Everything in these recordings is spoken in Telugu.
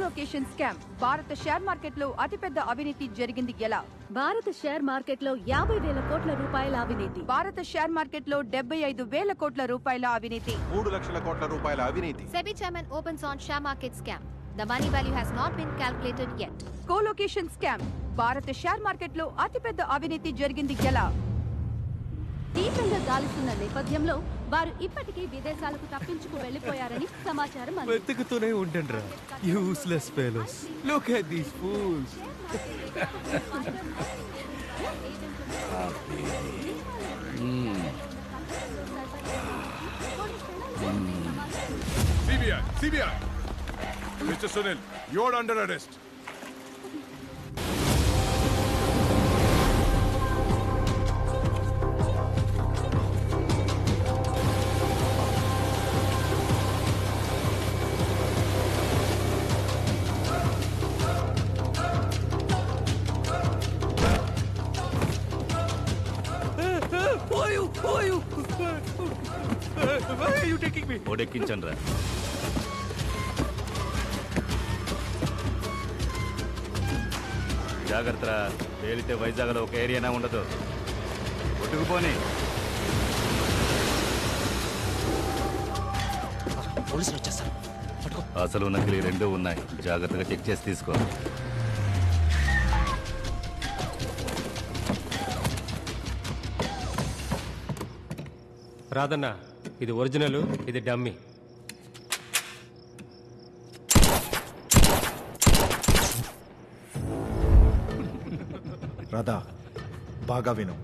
Colocation scam. భారత షేర్ మార్కెట్లో అతిపెద్ద అవినీతి జరిగింది ఎలా? భారత షేర్ మార్కెట్లో 50,000 కోట్ల రూపాయల అవినీతి. భారత షేర్ మార్కెట్లో 75,000 కోట్ల రూపాయల అవినీతి. 3 లక్షల కోట్ల రూపాయల అవినీతి. SEBI chairman opens on share market scam. The money value has not been calculated yet. Colocation scam. భారత షేర్ మార్కెట్లో అతిపెద్ద అవినీతి జరిగింది ఎలా? తీవ్రంగా గాలిస్తున్న నేపథ్యంలో వారు ఇప్పటికీ విదేశాలకు తప్పించుకు వెళ్లిపోయారని సమాచారం అందింది. వెతుకుతూనే ఉండండిరా useless fellows. Look at these fools. CBI. Mr. Sunil, you're under arrest. Why are you taking me? ఓడెక్కించండ్రా. జాగ్రత్త, పేలితే వైజాగ్లో ఒక ఏరియానా ఉండదు. కొట్టుకుపోని. పోలీసులు వచ్చేస్తారు. అసలు నకిలీ 2 ఉన్నాయి. జాగ్రత్తగా చెక్ చేసి తీసుకో. రాదన్నా, ఇది ఒరిజినల్, ఇది డమ్మీ. రాధా, బాగా విను.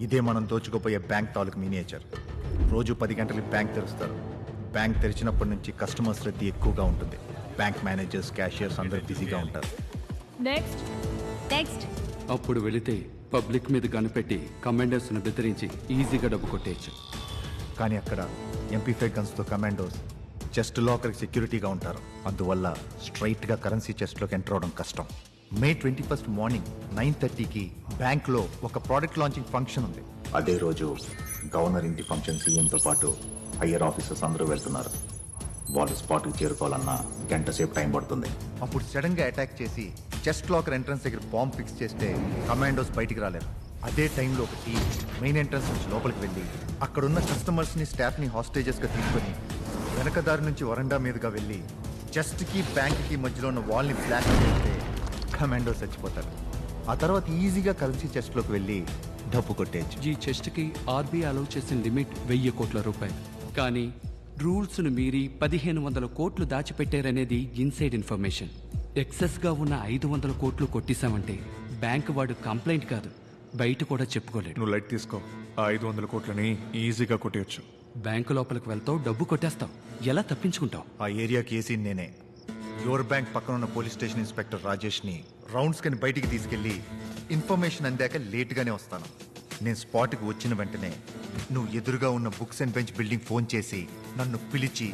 ఇదే మనం దోచుకుపోయే బ్యాంక్ తాలూకు మినియేచర్. రోజు 10 గంటలకి బ్యాంక్ తెరుస్తారు. బ్యాంక్ తెరిచినప్పటి నుంచి కస్టమర్స్ రద్దీ ఎక్కువగా ఉంటుంది. బ్యాంక్ మేనేజర్స్, క్యాషియర్స్ అందరూ బిజీగా ఉంటారు. Next. అప్పుడు వెళితే పబ్లిక్ మీద కనిపెట్టి కమాండర్స్ను బెదిరించి ఈజీగా డబ్బు కొట్టేయచ్చు. కానీ అక్కడ MP5 గన్స్తో కమాండోస్ చెస్ట్ లాకర్కి సెక్యూరిటీగా ఉంటారు. అందువల్ల స్ట్రైట్గా కరెన్సీ చెస్ట్లోకి ఎంటర్ అవడం కష్టం. May 21 మార్నింగ్ 9:30కి బ్యాంక్లో ఒక ప్రోడక్ట్ లాంచింగ్ ఫంక్షన్ ఉంది. అదే రోజు గవర్నర్ ఇంటి ఫంక్షన్, సీఎంతో పాటు హయ్యర్ ఆఫీసర్స్ అందరూ వెళ్తున్నారు. వాళ్ళు స్పాట్కి చేరుకోవాలన్నా గంట సేపు టైం పడుతుంది. అప్పుడు సడన్గా అటాక్ చేసి చెస్ట్ లాకర్ ఎంట్రన్స్ దగ్గర బాంబ్ ఫిక్స్ చేస్తే కమాండోస్ బయటికి రాలేరు. అదే టైంలో ఒక టీం మెయిన్ ఎంట్రన్స్ నుంచి లోపలికి వెళ్ళి అక్కడున్న కస్టమర్స్ని, స్టాఫ్ని హాస్టేజెస్గా తీసుకొని వెనక దారి నుంచి వరండా మీదుగా వెళ్ళి చెస్ట్కి బ్యాంక్కి మధ్యలో ఉన్న వాల్ని ఫ్లాష్ చేస్తే కమాండోస్ చచ్చిపోతారు. ఆ తర్వాత ఈజీగా కరెన్సీ చెస్ట్లోకి వెళ్ళి డబ్బు కొట్టేయచ్చు. ఈ చెస్ట్కి RBI అలౌ చేసిన లిమిట్ 1000 కోట్ల రూపాయలు. కానీ రూల్స్ను మీరి 1500 కోట్లు దాచిపెట్టారనేది ఇన్సైడ్ ఇన్ఫర్మేషన్. ఎక్సెస్గా ఉన్న 500 కోట్లు కొట్టేశామంటే బ్యాంక్ వాడు కంప్లైంట్ కాదు, బయట కూడా చెప్పుకోలేడు. నువ్వు లైట్ తీసుకో. ఆ 500 కోట్లని ఈజీగా కొట్టేయచ్చు. బ్యాంకు లోపలికి వెళ్తావు, డబ్బు కొట్టేస్తావు. ఎలా తప్పించుకుంటావు? ఆ ఏరియాకి ఏసీ నేనే. యువర్ బ్యాంక్ పక్కన ఉన్న పోలీస్ స్టేషన్ ఇన్స్పెక్టర్ రాజేష్ని రౌండ్స్ కని బయటికి తీసుకెళ్లి ఇన్ఫర్మేషన్ అందాక లేట్గానే వస్తాను. నేను స్పాట్కి వచ్చిన వెంటనే నువ్వు ఎదురుగా ఉన్న books and bench building phone చేసి నన్ను పిలిచి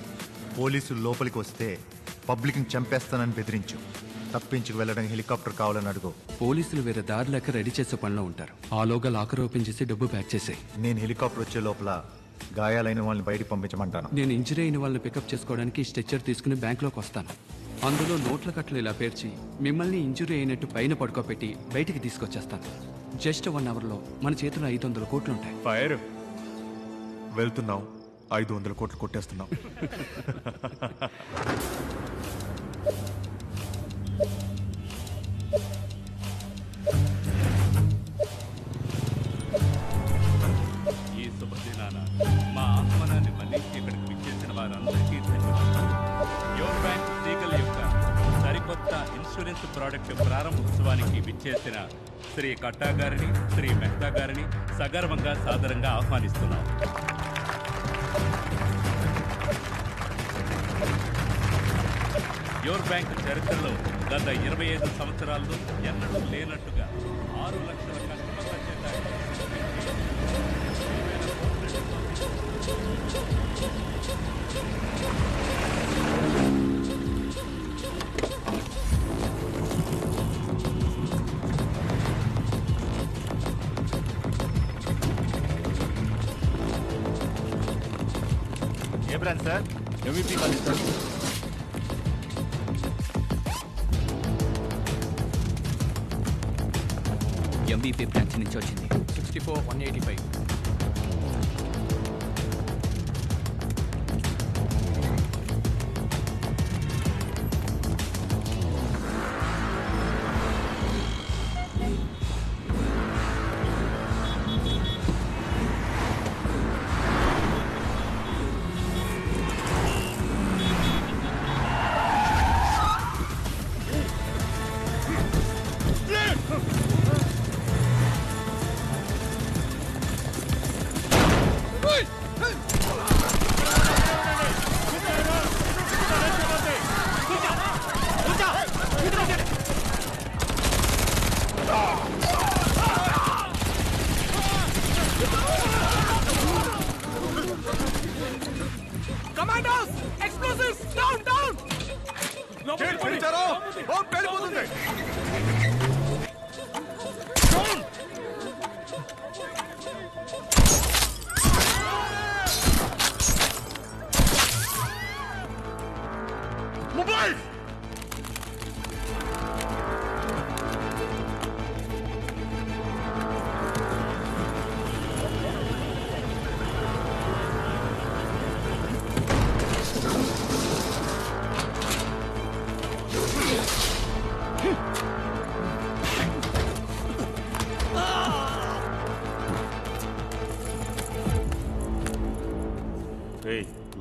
పోలీసులు లోపలికి వస్తే పబ్లిక్ని చంపేస్తానని బెదిరించు. తప్పించుకు వెళ్ళడానికి హెలికాప్టర్ కావాలని అడుగు. పోలీసులు వేరే దారి లేక రెడీ చేసే పనిలో ఉంటారు. ఆలోగా లాకర్ ఓపెన్ చేసి డబ్బు ప్యాక్ చేసేయి. నేను హెలికాప్టర్ వచ్చే లోపల గాయాలైన వాళ్ళని బయటికి పంపించమంటాను. నేను ఇంజరీ అయిన వాళ్ళని పికప్ చేసుకోవడానికి స్ట్రెచ్చర్ తీసుకుని బ్యాంక్లోకి వస్తాను. అందులో నోట్ల కట్టలు ఇలా పేర్చి మిమ్మల్ని ఇంజురీ అయినట్టు పైన పడుకోబెట్టి బయటికి తీసుకొచ్చేస్తాను. జస్ట్ 1 అవర్లో మన చేతిలో 500 కోట్లు ఉంటాయి. ఫైర్ వెళ్తున్నావు, 500 కోట్లు కొట్టేస్తున్నావు. ఈ శుభదినాన మా ఆహ్వానాన్ని మన్నించి ఇక్కడికి విచ్చేసిన వారందరికీ ధన్యవాదాలు. యువర్ బ్యాంక్ లీగల్ యొక్క సరికొత్త ఇన్సూరెన్స్ ప్రాడక్ట్ ప్రారంభోత్సవానికి విచ్చేసిన శ్రీ కట్టా గారిని, శ్రీ మెహతా గారిని సగర్వంగా సాదరంగా ఆహ్వానిస్తున్నాం. యువర్ బ్యాంక్ చరిత్రలో గత 25 సంవత్సరాల్లో ఎన్నడూ లేనట్టుగా 6 లక్షల కస్టమర్ల చేత ఏ branch sir? MVP college sir. MBP branch నుంచి వచ్చింది. 64-185.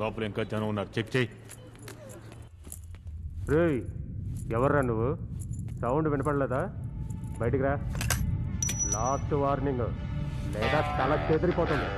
లోపల ఇంకా జనం ఉన్నారు, చెక్ చేయి. రేయ్, ఎవర్రా నువ్వు? సౌండ్ వినపడలేదా? బయటికి రా. లాస్ట్ వార్నింగ్, లేదా తల చెదిరిపోతుంది.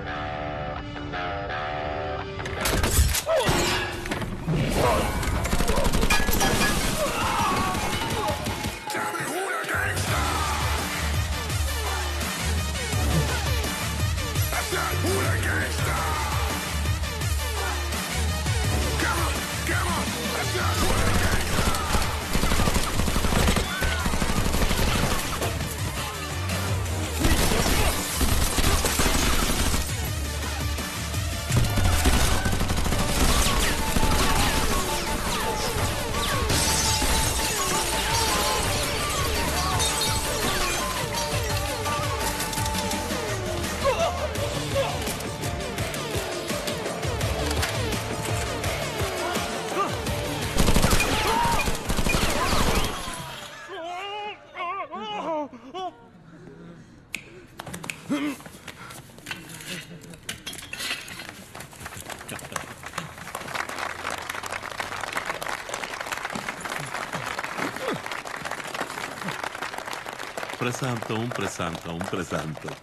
ప్రశాంతం ప్రశాంతం ప్రశాంతం.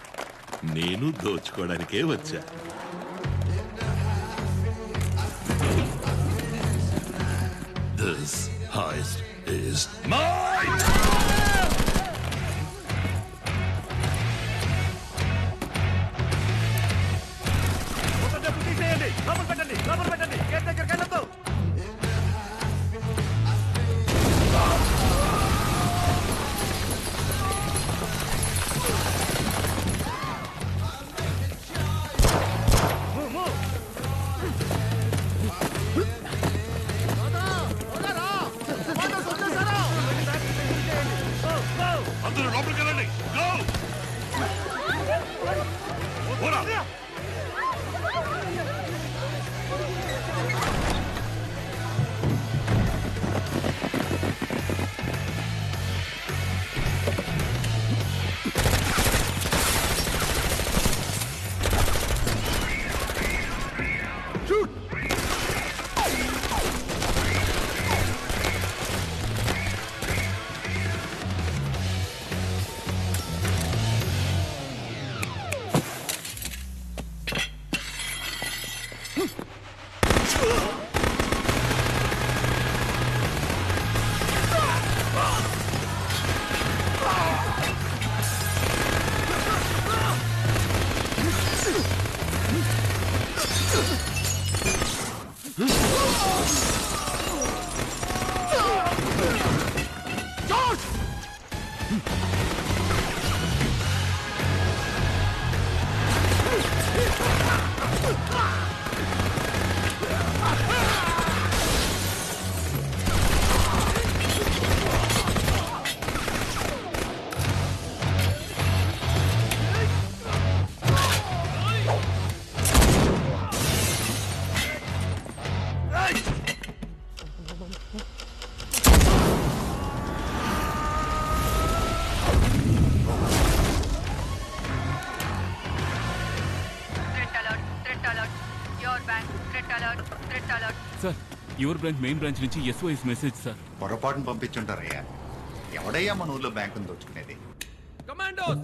నేను దోచుకోవడానికే వచ్చా. This heist is mine! Your branch main branch నుంచి SOS మెసేజ్ సార్. పొరపాటును పంపించుంటారయ్యా. ఎవడయ్యా మన ఊర్లో బ్యాంకును దోచుకునేది? కమాండోస్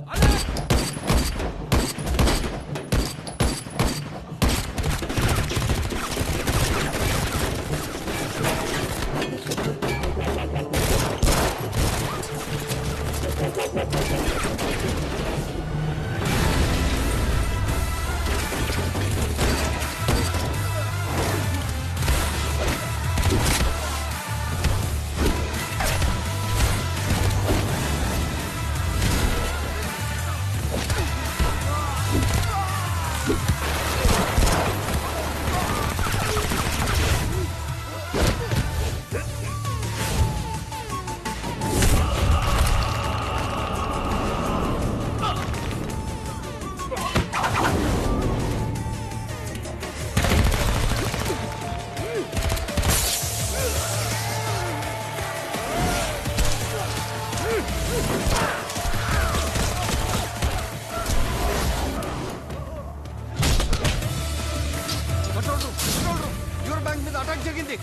యువర్ బ్యాంక్ మీద అటాక్ జరిగింది.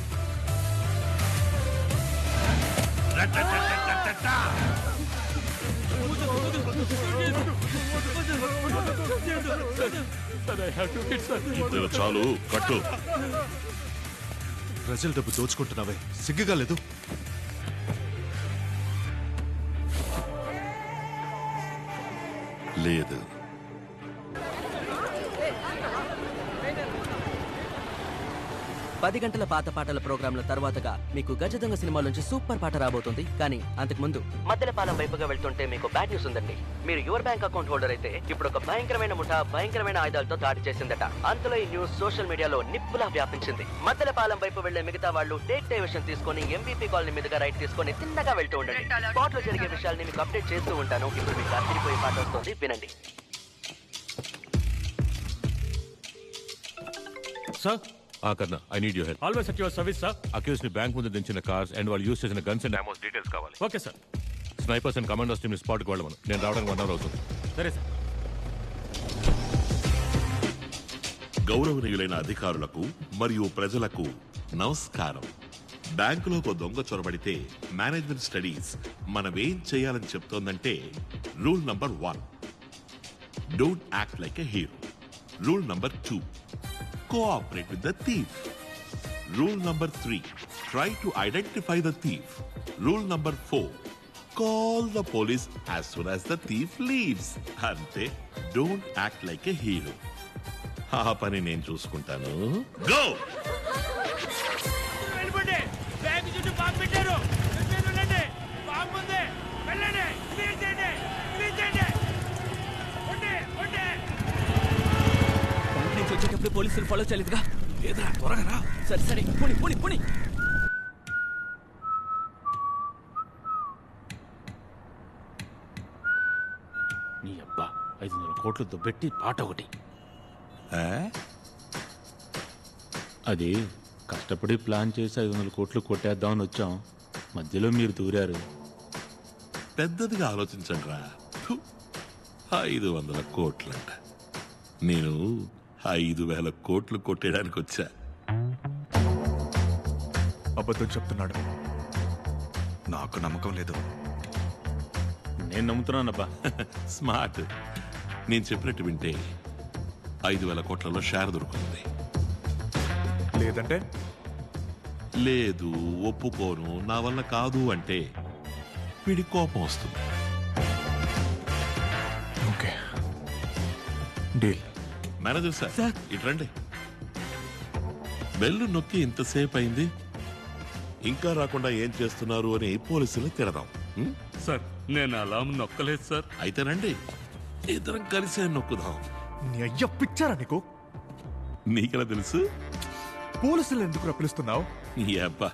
ఇద్దరు చాలు, కట్టు. ప్రజల డబ్బు దోచుకుంటున్నావే, సిగ్గుగా లేదు? లేదు. పది గంటల పాత పాటల ప్రోగ్రాంల తర్వాతగా మీకు గజదొంగ సినిమా నుంచి సూపర్ పాట రాబోతుంది. కానీ అంతకు ముందు మద్దెలపాలెం వైపుగా వెళ్తుంటే మీకు బ్యాడ్ న్యూస్ ఉందండి. మీరు యువర్ బ్యాంక్ అకౌంట్ హోల్డర్ అయితే ఇప్పుడు ఒక భయంకరమైన ముఠా భయంకరమైన ఆయుధాలతో దాడి చేసిందట. అంతలో ఈ న్యూస్ సోషల్ మీడియాలో నిప్పులా వ్యాపించింది. మద్దెలపాలెం వైపు వెళ్లే మిగతా వాళ్ళు టేక్ డైవర్షన్ తీసుకొని MVP కాలనీ మీదుగా రైట్ తీసుకొని తిన్నగా వెళ్తూ ఉండండి. స్పాట్ లో జరిగే విషయాల్ని మీకు అప్డేట్ చేస్తూ ఉంటాను. ఇప్పుడు మీకు అదిరిపోయే పాట వస్తుంది, వినండి. Sir Karna, I need your help. Always at your service sir. Accused ని బ్యాంక్ ముందు దించిన కార్స్ అండ్ వాళ్ళు యూస్ చేసిన గన్స్ అండ్ అమౌంట్స్ డీటెయిల్స్ కావాలి. Okay sir. Snipers and commandos team ని స్పాట్ కి వెళ్ళమను. నేను రావడానికి 1 hour అవుతుంది. సరే సార్. గౌరవనీయులైన అధికారులకు మరియు ప్రజలకు నమస్కారం. బ్యాంకులో దొంగ చొరబడితే మేనేజ్మెంట్ స్టడీస్ మనమేం చేయాలని చెప్తోందంటే, rule number 1, don't act like a hero. Rule number 2, cooperate with the thief. Rule number 3, try to identify the thief. Rule number 4, call the police as soon as the thief leaves. Ante, don't act like a hero. ఆ పని నేను చూసుకుంటాను. Go! వచ్చేటప్పుడు పోలీసులు ఫాలో చేయలేదుగా? లేదురా, త్వరగా రా. సరే సరే, పుని పుని పుని. నీ అబ్బా 500 కోట్లు దుబ్బెట్టి పాట ఒకటి. అది కష్టపడి ప్లాన్ చేసి 500 కోట్లు కొట్టేద్దామని వచ్చాం. మధ్యలో మీరు దూరారు. పెద్దదిగా ఆలోచించండి రా. 500 కోట్లంట. నేను 5,000 కోట్లు కొట్టేయడానికి వచ్చా. అబద్ధం చెప్తున్నాడు. నాకు నమ్మకం లేదు. నేను నమ్ముతున్నానబ్బా. స్మార్ట్. నేను చెప్పినట్టు వింటే 5,000 కోట్లలో షేర్ దొరుకుతుంది. లేదంటే లేదు, ఒప్పుకోను, నా వల్ల కాదు అంటే వీడి కోపం వస్తుంది. Okay, deal. మేనేజర్ సార్, ఇటు రండి. బెల్లు నొక్కి ఇంతసేపు అయింది, ఇంకా రాకుండా ఏం చేస్తున్నారు అని పోలీసులు తిడదాం. సార్, నేను అలా నొక్కలేదు సార్. అయితేనండి, ఇద్దరం కలిసే నొక్కుదాం. నీ అయ్య పిచ్చారా నీకు? నీకెలా తెలుసు? పోలీసులు ఎందుకు పిలుస్తున్నావు? ఈ అబ్బా,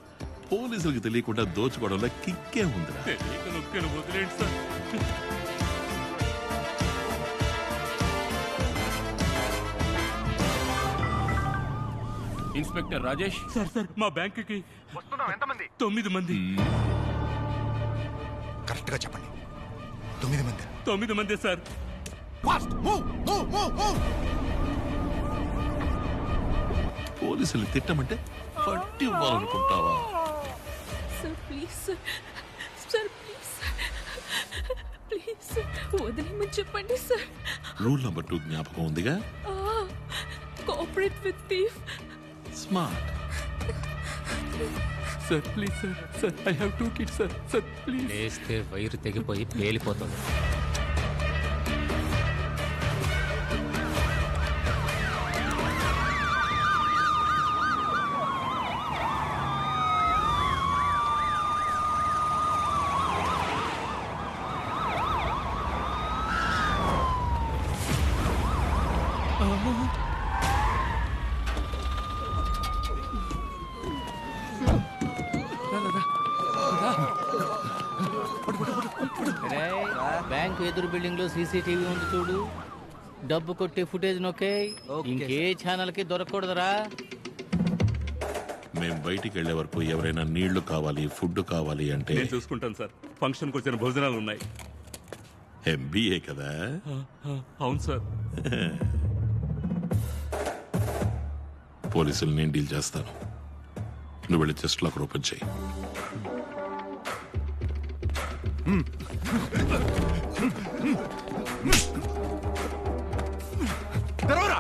పోలీసులకు తెలియకుండా దోచుకోవడంలో కిక్కే ఉందిరా. తెలియక నొక్కాను, వదిలేండి sir. Inspector Rajesh. Sir sir, మా బ్యాంకుకి వస్తున్నాం. ఎంతమంది? 9 మంది. కరెక్ట్ గా చెప్పండి. 9 మంది. 9 మంది సార్. పోలీసులు తిట్టమంటే పట్టి ఇవ్వాలనుకుంటావా? Sir please sir, sir please please వదిలేమని చెప్పండి సార్. రూల్ నంబర్ 2 జ్ఞాపకం ఉందిగా? Cooperate with thief. Smart. Sir please sir, sir I have 2 kids sir, sir please. లేస్తే వైరు తెగిపోయి పేలిపోతుంది. బ్యాంక్ ఎదురు బిల్డింగ్ లో సీసీటీవీ ఉంది చూడు. డబ్బు కొట్టే ఫుటేజ్ నొక్కే. ఇంకే ఛానల్ కి దొరకకూడదురా. మేం బయటికి వెళ్లే వరకు ఎవరైనా నీళ్లు కావాలి, ఫుడ్ కావాలి అంటే నేను చూసుకుంటాను సార్. ఫంక్షన్ కు వచ్చిన భోజనాలు ఉన్నాయి. ఎంబీఏ కదా? అవును సార్. పోలీసులు నేను డీల్ చేస్తాను. నువ్వు వెళ్ళి చెస్ట్ లాక్ ఓపెన్ చేయి. తెరవరా.